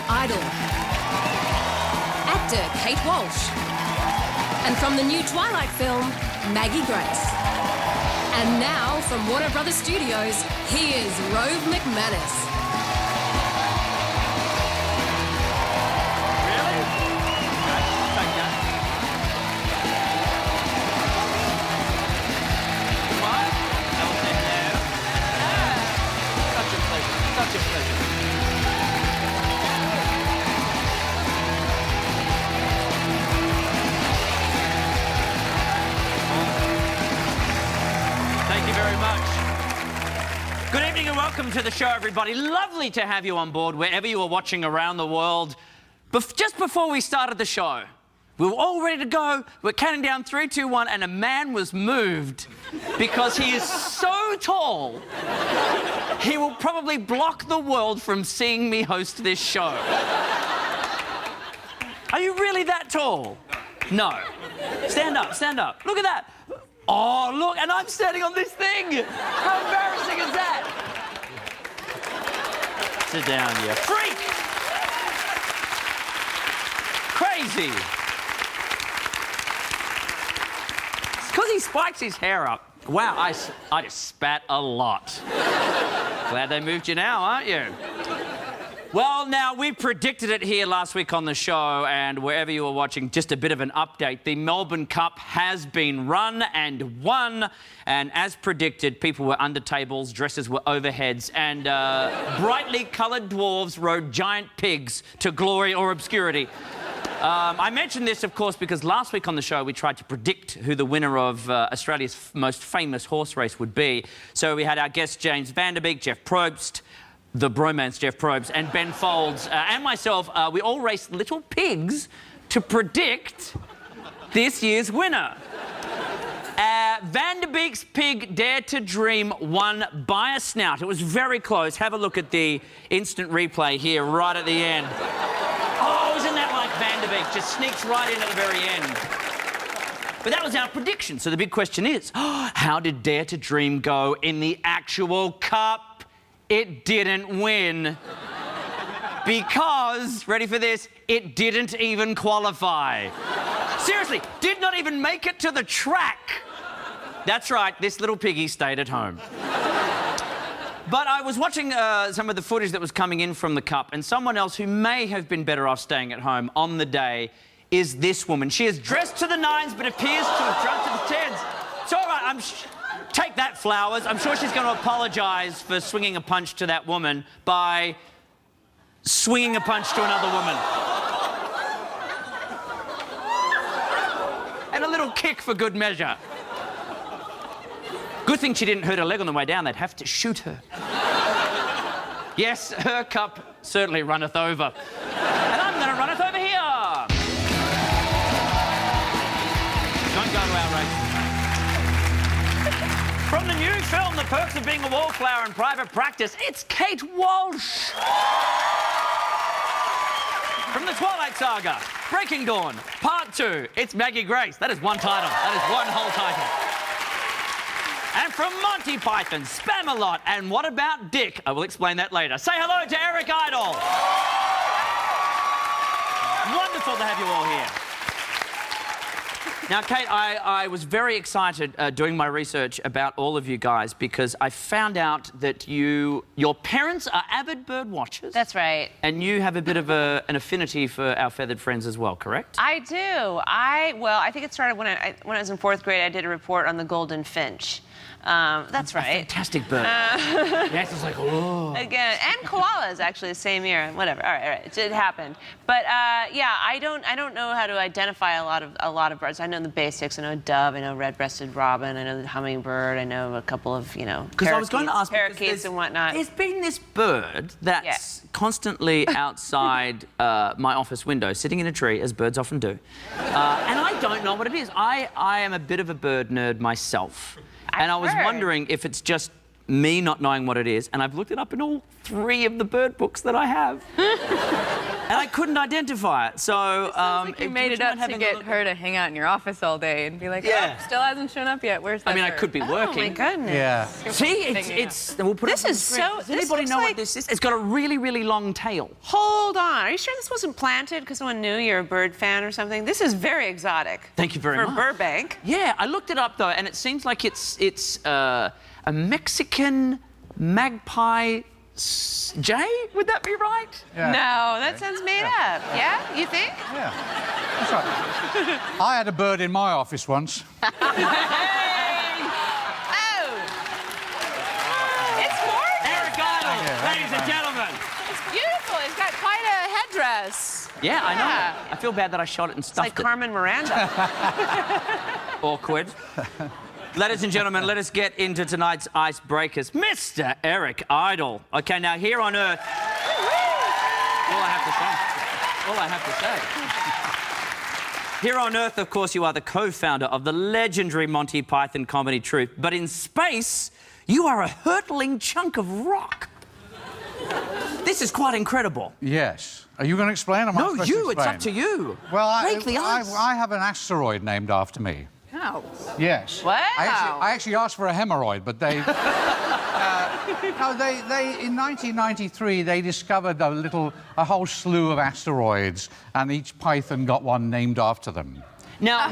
Idol. Actor Kate Walsh. And from the new Twilight film, Maggie Grace. And now, from Warner Brothers Studios, here's Rove McManus. Thank you very much. Good evening and welcome to the show, everybody. Lovely to have you on board wherever you are watching around the world. Just before we started the show, we were all ready to go. We're counting down 3, 2, 1, and a man was moved because he is so tall, he will probably block the world from seeing me host this show. Are you really that tall? No. Stand up, stand up. Look at that. Oh, look, and I'm standing on this thing. How embarrassing is that? Sit down, you freak. Crazy. It's because he spikes his hair up. Wow, I just spat a lot. Glad they moved you now, aren't you? Well, now, we predicted it here last week on the show, and wherever you were watching, just a bit of an update. The Melbourne Cup has been run and won, and as predicted, people were under tables, dresses were overheads, and brightly coloured dwarves rode giant pigs to glory or obscurity. I mentioned this, of course, because last week on the show we tried to predict who the winner of Australia's most famous horse race would be. So we had our guest James Van Der Beek, Jeff Probst, the bromance Jeff Probst, and Ben Folds, and myself. We all raced little pigs to predict this year's winner. Van Der Beek's pig Dare to Dream won by a snout. It was very close. Have a look at the instant replay here right at the end. Oh, isn't that like Van Der Beek? Just sneaks right in at the very end. But that was our prediction. So the big question is, how did Dare to Dream go in the actual cup? It didn't win because, ready for this, it didn't even qualify. Seriously, did not even make it to the track. That's right, this little piggy stayed at home. But I was watching some of the footage that was coming in from the Cup, and someone else who may have been better off staying at home on the day is this woman. She is dressed to the nines but appears to have drunk to the tens. It's all right, take that, Flowers. I'm sure she's going to apologise for swinging a punch to that woman by swinging a punch to another woman. And a little kick for good measure. Good thing she didn't hurt her leg on the way down. They'd have to shoot her. Yes, her cup certainly runneth over. And I'm going to runneth over here. Don't go to our race. From the new film, The Perks of Being a Wallflower in Private Practice, it's Kate Walsh. From the Twilight Saga, Breaking Dawn, Part 2, it's Maggie Grace. That is one title. That is one whole title. And from Monty Python, Spam-A-Lot, and What About Dick? I will explain that later. Say hello to Eric Idle. Wonderful to have you all here. Now, Kate, I was very excited doing my research about all of you guys because I found out that your parents are avid bird watchers. That's right. And you have a bit of an affinity for our feathered friends as well, correct? I do. Well, I think it started when I was in 4th grade. I did a report on the golden finch. That's right. A fantastic bird. Yes, it's like, oh. Again, and koalas actually the same year. Whatever. All right. It happened. But yeah, I don't know how to identify a lot of birds. I know the basics. I know dove. I know red-breasted robin. I know the hummingbird. I know a couple of I was going to ask parakeets and whatnot. There's been this bird that's constantly outside my office window, sitting in a tree, as birds often do, and I don't know what it is. I am a bit of a bird nerd myself. And I was wondering if it's just me not knowing what it is, and I've looked it up in all 3 of the bird books that I have. And I couldn't identify it. So You made it up to get her to hang out in your office all day and be like, Yeah. oh, still hasn't shown up yet. Where's that I mean, I bird?" could be Oh my working. goodness. Yeah. See, it's we'll put This it up on is the screen. so- Does this anybody looks know like- what this is? It's got a really, really long tail. Hold on. Are you sure this wasn't planted because someone knew you're a bird fan or something? This is very exotic. Thank you very for much. Burbank. Yeah, I looked it up though, and it seems like it's a Mexican magpie jay. Would that be right? Yeah. No, that sounds made up. Yeah, you think? Yeah. That's right. I had a bird in my office once. Oh, it's gorgeous. Eric Idle, ladies and gentlemen. It's beautiful. It's got quite a headdress. Yeah, I know. Yeah. I feel bad that I shot it and It's stuffed like it. Carmen Miranda. Awkward. Ladies and gentlemen, let us get into tonight's icebreakers. Mr. Eric Idle. Okay, now here on Earth... All I have to say. Here on Earth, of course, you are the co-founder of the legendary Monty Python comedy troupe. But in space, you are a hurtling chunk of rock. This is quite incredible. Yes. Are you going to explain? Am I No, supposed to you. It's explain? up to you. Well, Break the ice. I have an asteroid named after me. How? Yes. Wow. I actually asked for a hemorrhoid, but they... no, they in 1993, they discovered a whole slew of asteroids, and each python got one named after them. Now,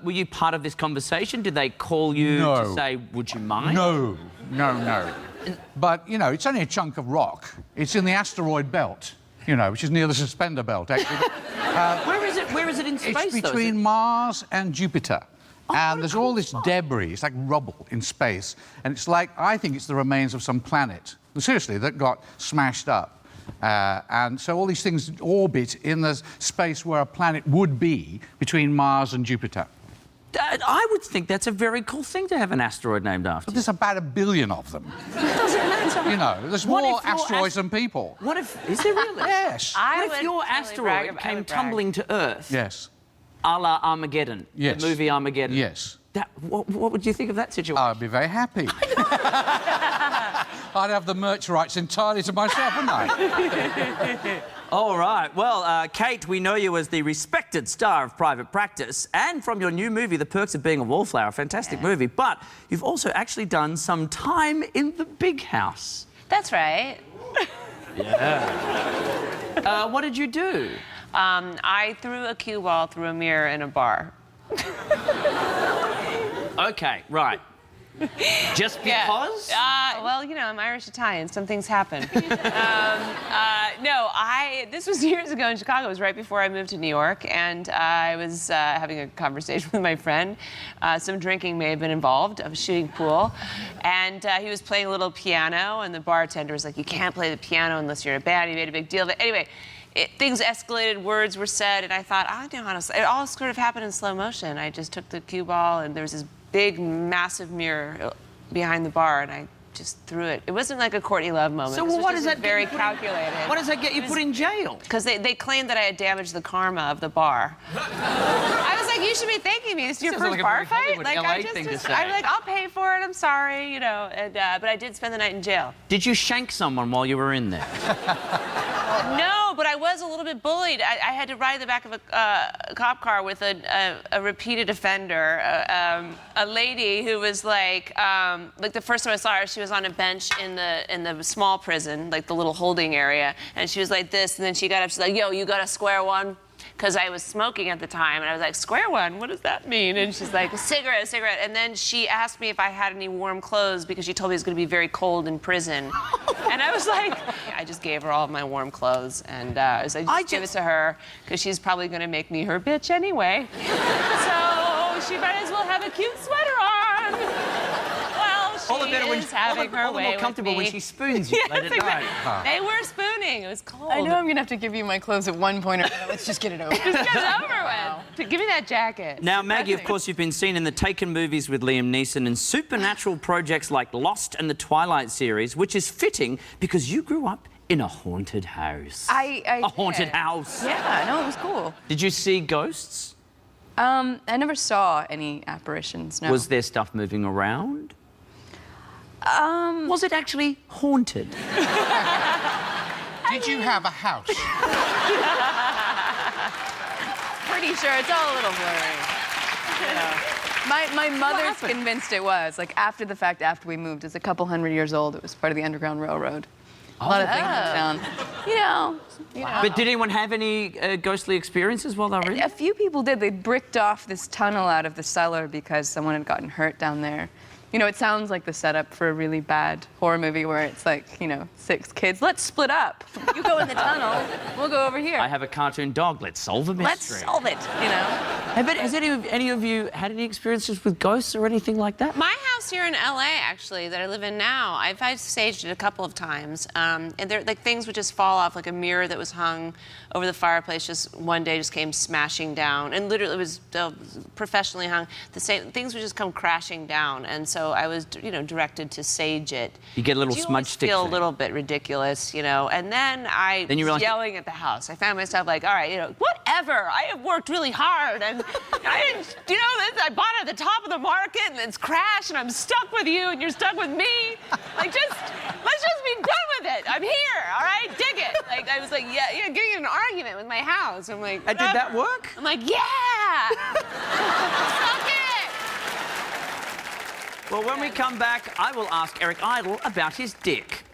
were you part of this conversation? Did they call you No. to say, would you mind? No. But, you know, it's only a chunk of rock. It's in the asteroid belt, you know, which is near the suspender belt, actually. Where is it in space, It's though? between Mars and Jupiter. Oh, And there's all this debris, it's like rubble in space. And it's like, I think it's the remains of some planet, seriously, that got smashed up. And so all these things orbit in the space where a planet would be between Mars and Jupiter. I would think that's a very cool thing to have an asteroid named after But you. there's about 1 billion of them. Doesn't matter. You know, there's What more if your asteroids than people. What if... Is there really? Yes. What if your asteroid came tumbling to Earth, Yes. a la Armageddon, Yes. the movie Armageddon? Yes. What would you think of that situation? I'd be very happy. I'd have the merch rights entirely to myself, wouldn't I? All right. Well, Kate, we know you as the respected star of Private Practice and from your new movie, The Perks of Being a Wallflower, a fantastic movie, but you've also actually done some time in the big house. That's right. What did you do? I threw a cue ball through a mirror in a bar. Okay, right. Just because? Well, you know, I'm Irish-Italian. Some things happen. No, this was years ago in Chicago. It was right before I moved to New York, and I was having a conversation with my friend. Some drinking may have been involved. I was shooting pool, and he was playing a little piano, and the bartender was like, "You can't play the piano unless you're in a band." He made a big deal of it. Anyway, things escalated, words were said, and I thought, I don't know how to... It all sort of happened in slow motion. I just took the cue ball, and there was this big, massive mirror behind the bar, and I just threw it. It wasn't like a Courtney Love moment. So This was what just does that very get you put in- calculated. What does that get you put in jail? Because they claimed that I had damaged the karma of the bar. I was like, you should be thanking me. This is your Sounds first like a bar very fight? Hollywood, Like, LA I just, thing to say. I'm like, I'll pay for it. I'm sorry, you know. And, but I did spend the night in jail. Did you shank someone while you were in there? No, but I was a little bit bullied. I had to ride in the back of a cop car with a repeated offender, a lady who was like the first time I saw her, she was on a bench in the small prison, like the little holding area, and she was like this, and then she got up, she's like, "Yo, you got a square one?" Because I was smoking at the time, and I was like, "Square one? What does that mean?" And she's like, a cigarette. And then she asked me if I had any warm clothes because she told me it was going to be very cold in prison. And I was like, I just gave her all of my warm clothes, and I was like, just give it to her because she's probably going to make me her bitch anyway. So she might as well have a cute sweater on. Well, she is having her all the way more with comfortable me. when she spoons you late at night. They were spooning. It was cold. I know I'm gonna have to give you my clothes at one point or another. Let's just get it over. Just get it over with. Give me that jacket. Now, Maggie, of course, you've been seen in the Taken movies with Liam Neeson and supernatural projects like Lost and the Twilight series, which is fitting because you grew up in a haunted house. A haunted house. Yeah, no, it was cool. Did you see ghosts? I never saw any apparitions, no. Was there stuff moving around? Was it actually haunted? Do Did you have a house? Pretty sure it's all a little blurry. My mother's convinced it was. Like, after the fact, after we moved, it's a couple hundred years old. It was part of the Underground Railroad. A lot of things went down. You know. But did anyone have any ghostly experiences while they were in? A few people did. They bricked off this tunnel out of the cellar because someone had gotten hurt down there. You know, it sounds like the setup for a really bad horror movie where it's like, you know, 6 kids. Let's split up. You go in the tunnel. We'll go over here. I have a cartoon dog. Let's solve a mystery. Let's solve it, you know? Has any of you had any experiences with ghosts or anything like that? My house here in LA, actually, that I live in now, I've staged it a couple of times, and there, like, things would just fall off, like a mirror that was hung over the fireplace just one day just came smashing down, and literally it was professionally hung. The same things would just come crashing down, and so I was, you know, directed to sage it. You get a little smudge stick. Feel a little bit ridiculous, you know, and then I was yelling at the house. I found myself like, all right, you know, whatever. I have worked really hard, and I didn't, you know, I bought it at the top of the market, and it's crashed, and I'm stuck with you, and you're stuck with me. Like, let's just be done with it. I'm here, all right? Dig it. Like, I was like, yeah, getting in an argument with my house. I'm like, and did that work? I'm like, yeah. Suck it. Well, when we come back, I will ask Eric Idle about his dick.